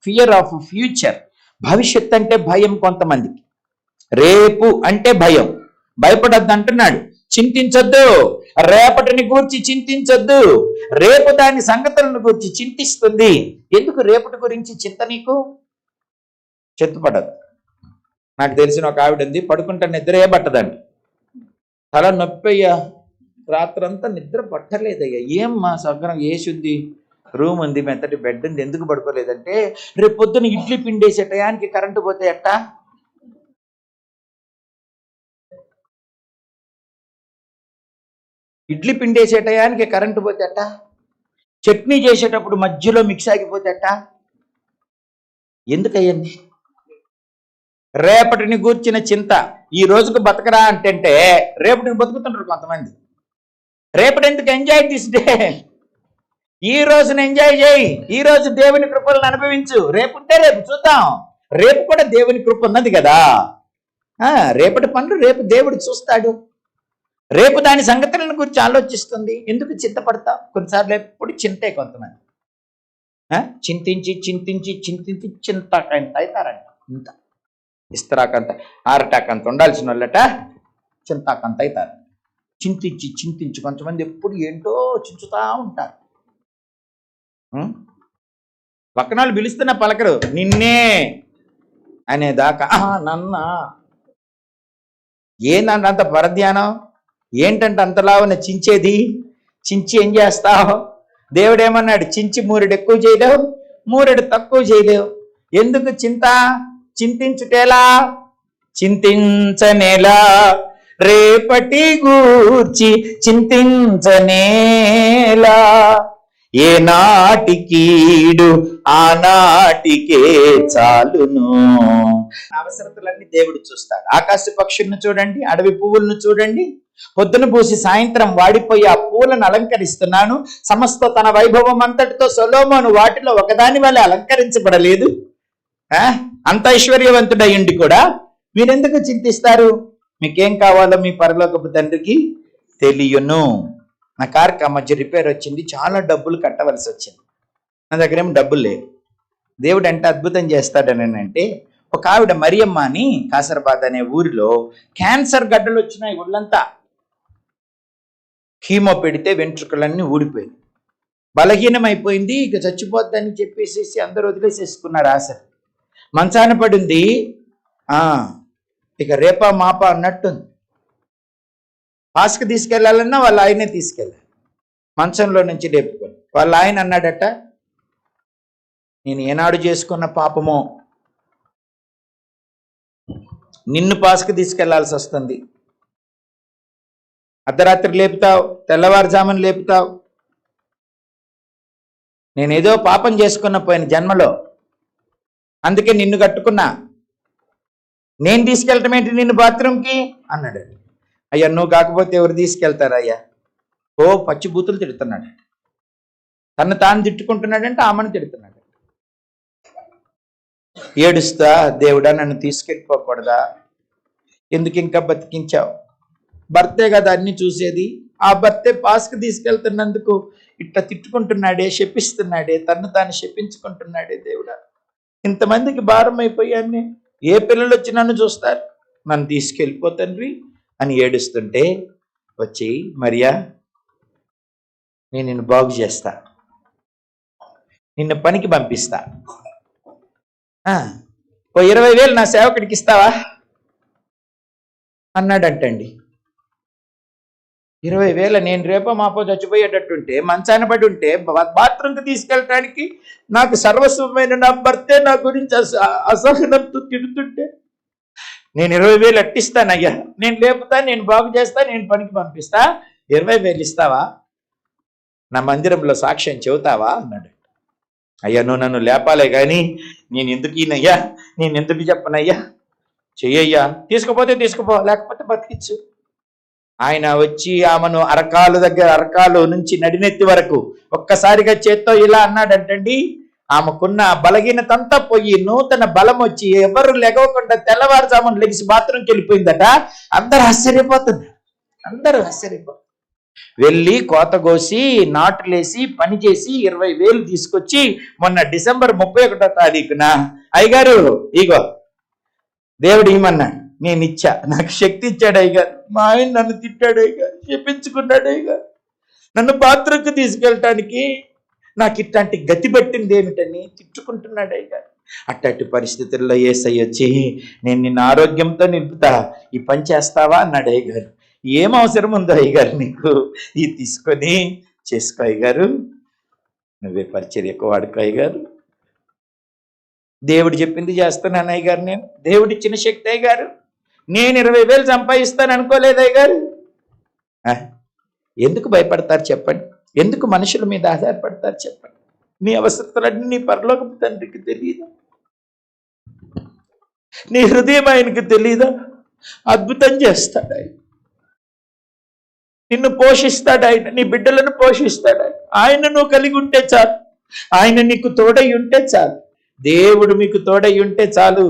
Fear of future. భవిష్యత్ అంటే భయం కొంతమందికి. రేపు అంటే భయం, భయపడద్దు అంటున్నాడు. చింతించొద్దు, రేపటిని గూర్చి చింతించొద్దు. రేపు దాని సంగతులను గూర్చి చింతిస్తుంది. ఎందుకు రేపటి గురించి చింత? నీకు చింతపడదు. నాకు తెలిసిన ఒక ఆవిడ ఉంది, పడుకుంటే నిద్రే పట్టదండి. తల నొప్పి అయ్యా, రాత్రంతా నిద్ర పట్టలేదయ్యా. ఏం మా సగ్రం ఏసి ఉంది, రూమ్ ఉంది, మెత్తటి బెడ్ ఉంది, ఎందుకు పడుకోలేదంటే రేపు పొద్దున ఇడ్లీ పిండేసే టయానికి కరెంటు పోతే ఎట్టా? ఇడ్లీ పిండేసే టయానికి కరెంటు పోతే ఎట్టా? చట్నీ చేసేటప్పుడు మధ్యలో మిక్స్ ఆగిపోతే ఎట్టా? ఎందుకయ్యండి? రేపటిని గూర్చిన చింత. ఈ రోజుకు బతకరా అంటే రేపటిని బతుకుతుంటారు కొంతమంది. రేపటి ఎందుకు? Enjoy this day. ఈ రోజును ఎంజాయ్ చేయి, ఈ రోజు దేవుని కృపలను అనుభవించు. రేపు ఉంటే రేపు చూద్దాం. రేపు కూడా దేవుని కృప ఉన్నది కదా. రేపటి పనులు రేపు దేవుడు చూస్తాడు. రేపు దాని సంగతులను గురించి ఆలోచిస్తుంది. ఎందుకు చింతపడతావు? కొన్నిసార్లు ఎప్పుడు చింతే. కొంతమంది చింతించి చింతించి చింతించి చింతకంత అవుతారంట. ఇంత ఇస్తరాకంత ఆరటాకంత ఉండాల్సిన వాళ్ళట చింతాకంత అవుతారు. చింతించి చింతించి కొంతమంది ఎప్పుడు ఏంటో చించుతా ఉంటారు. పక్కనాళ్ళు పిలుస్తున్న పలకరు, నిన్నే అనేదాకా నన్న ఏందంట అంత పరధ్యానం? ఏంటంటే అంతలా ఉన్న చించేది? చించి ఏం చేస్తావు? దేవుడేమన్నాడు? చించి మూరెడు ఎక్కువ చేయలేవు, మూరెడు తక్కువ చేయలేవు. ఎందుకు చింత? చింతించుటేలా? చింతించనేలా? రేపటి గూర్చి చింతించనేలా? ఏ నాటికీడు ఆనాటికే చాలును. అవసరతలన్నీ దేవుడు చూస్తాడు. ఆకాశ పక్షులను చూడండి, అడవి పువ్వులను చూడండి. పొద్దున పూసి సాయంత్రం వాడిపోయి ఆ పూలను అలంకరిస్తున్నాను. సమస్త తన వైభవం అంతటితో సొలొమోను వాటిలో ఒకదాని వల్ల అలంకరించబడలేదు. అంత ఐశ్వర్యవంతుడయ్యుండి కూడా మీరెందుకు చింతిస్తారు? మీకేం కావాలో మీ పరలోకపు తండ్రికి తెలియను. నా కారుకి ఆ మధ్య రిపేర్ వచ్చింది, చాలా డబ్బులు కట్టవలసి వచ్చింది. నా దగ్గర ఏమో డబ్బులు లేవు. దేవుడు అంటే అద్భుతం చేస్తాడని అంటే, ఒక ఆవిడ మరియమ్మ అని కాసర్బాద్ అనే ఊరిలో క్యాన్సర్ గడ్డలు వచ్చినాయి ఒళ్ళంతా. కీమో పెడితే వెంట్రుకలన్నీ ఊడిపోయింది, బలహీనమైపోయింది. ఇక చచ్చిపోద్దని చెప్పేసి అందరూ వదిలేసేసుకున్నారు ఆశ. మంచాన పడింది. ఇక రేపా మాపా అన్నట్టుంది. పాస్కి తీసుకెళ్లాలన్నా వాళ్ళ ఆయనే తీసుకెళ్ళాలి. మంచంలో నుంచి లేపుకొని వాళ్ళ ఆయన అన్నాడట, నేను ఏనాడు చేసుకున్న పాపమో నిన్ను పాస్కి తీసుకెళ్లాల్సి వస్తుంది. అర్ధరాత్రి లేపుతావు, తెల్లవారుజామున లేపుతావు. నేనేదో పాపం చేసుకున్న పోయిన జన్మలో, అందుకే నిన్ను కట్టుకున్నా. నేను తీసుకెళ్ళటం ఏంటి నిన్ను బాత్రూమ్కి అన్నాడు. అయ్యా నువ్వు కాకపోతే ఎవరు తీసుకెళ్తారయ్యా? ఓ పచ్చి బూతులు తిడుతున్నాడు. తను తాను తిట్టుకుంటున్నాడంటే ఆమెను తిడుతున్నాడు. ఏడుస్తా, దేవుడా నన్ను తీసుకెళ్ళిపోకూడదా? ఎందుకు ఇంకా బతికించావు? భర్తే కదా అన్ని చూసేది. ఆ భర్తే పాస్కి తీసుకెళ్తున్నందుకు ఇట్లా తిట్టుకుంటున్నాడే, శపిస్తున్నాడే, తను తాను శపించుకుంటున్నాడే. దేవుడా ఇంతమందికి భారం అయిపోయాన్ని. ఏ పిల్లలు వచ్చి నన్ను చూస్తారు? నన్ను తీసుకెళ్ళిపో తండ్రి అని ఏడుస్తుంటే వచ్చి, మరియా నేను నిన్ను బాగు చేస్తా, నిన్ను పనికి పంపిస్తా, ఓ 20,000 నా సేవకుడికి ఇస్తావా అన్నాడంటండి. 20,000 నేను రేపో మాపో చచ్చిపోయేటట్టుంటే, మంచాన పడి ఉంటే, బాత్రూమ్కి తీసుకెళ్ళటానికి నాకు సర్వస్వమైన నా భర్తే నా గురించి అసహనంతో తిడుతుంటే నేను 20,000 అట్టిస్తానయ్యా, నేను లేపుతా, నేను బాగు చేస్తా, నేను పనికి పంపిస్తా, 20,000 ఇస్తావా? నా మందిరంలో సాక్ష్యం చెబుతావా అన్నాడు. అయ్యా నువ్వు నన్ను లేపాలే కానీ నేను ఎందుకు ఈయనయ్యా, నేను ఎందుకు చెప్పనయ్యా, చెయ్యయ్యా, తీసుకుపోతే తీసుకుపో, లేకపోతే బతికిచ్చు. ఆయన వచ్చి ఆమెను అరకాలు నుంచి నడినెత్తి వరకు ఒక్కసారిగా చేత్తో ఇలా అన్నాడంటండి. ఆమెకున్న బలహీనతంతా పోయి నూతన బలం వచ్చి ఎవరు లెగవకుండా తెల్లవారుజామున లెగిసి బాత్రూమ్కి వెళ్ళిపోయిందట. అందరూ ఆశ్చర్యపోతున్నారు. వెళ్ళి కోత కోసి నాటులేసి పని చేసి 20,000 తీసుకొచ్చి మొన్న డిసెంబర్ 31వ తారీఖున అయ్యగారు ఇగో దేవుడు ఇమ్మన్నాడు, నేను ఇచ్చా, నాకు శక్తి ఇచ్చాడు అయ్యగారు. మా ఆయన నన్ను తిట్టాడు అయ్యగారు, చెప్పించుకున్నాడు అయ్యగారు, నన్ను బాత్రూంకి తీసుకెళ్ళటానికి నాకు ఇట్లాంటి గతి పట్టింది ఏమిటని తిట్టుకుంటున్నాడు అయ్యగారు. అట్లాంటి పరిస్థితుల్లో యేసయ్య వచ్చి నేను నిన్ను ఆరోగ్యంతో నిలుపుతా, ఈ పని చేస్తావా అన్నాడు అయ్యగారు. ఏం అవసరం ఉందో అయ్యగారు నీకు, ఇది తీసుకొని చేసుకో అయ్యగారు, నువ్వే పరిచర్యకు వాడుకో అయ్యగారు. దేవుడు చెప్పింది చేస్తున్నాను అయ్యగారు, నేను దేవుడిచ్చిన శక్తి అయ్యగారు. నేను 20,000 సంపాదిస్తాను అనుకోలేదు అయ్యగారు. ఎందుకు భయపడతారు చెప్పండి? ఎందుకు మనుషుల మీద ఆధారపడతారు చెప్పండి? నీ అవసరతలన్నీ నీ పరలోకపు తండ్రికి తెలియదా? నీ హృదయం ఆయనకి తెలియదా? అద్భుతం చేస్తాడు ఆయన, నిన్ను పోషిస్తాడు ఆయన, నీ బిడ్డలను పోషిస్తాడు ఆయన. ఆయన నువ్వు కలిగి ఉంటే చాలు, ఆయన నీకు తోడై ఉంటే చాలు, దేవుడు మీకు తోడై ఉంటే చాలు.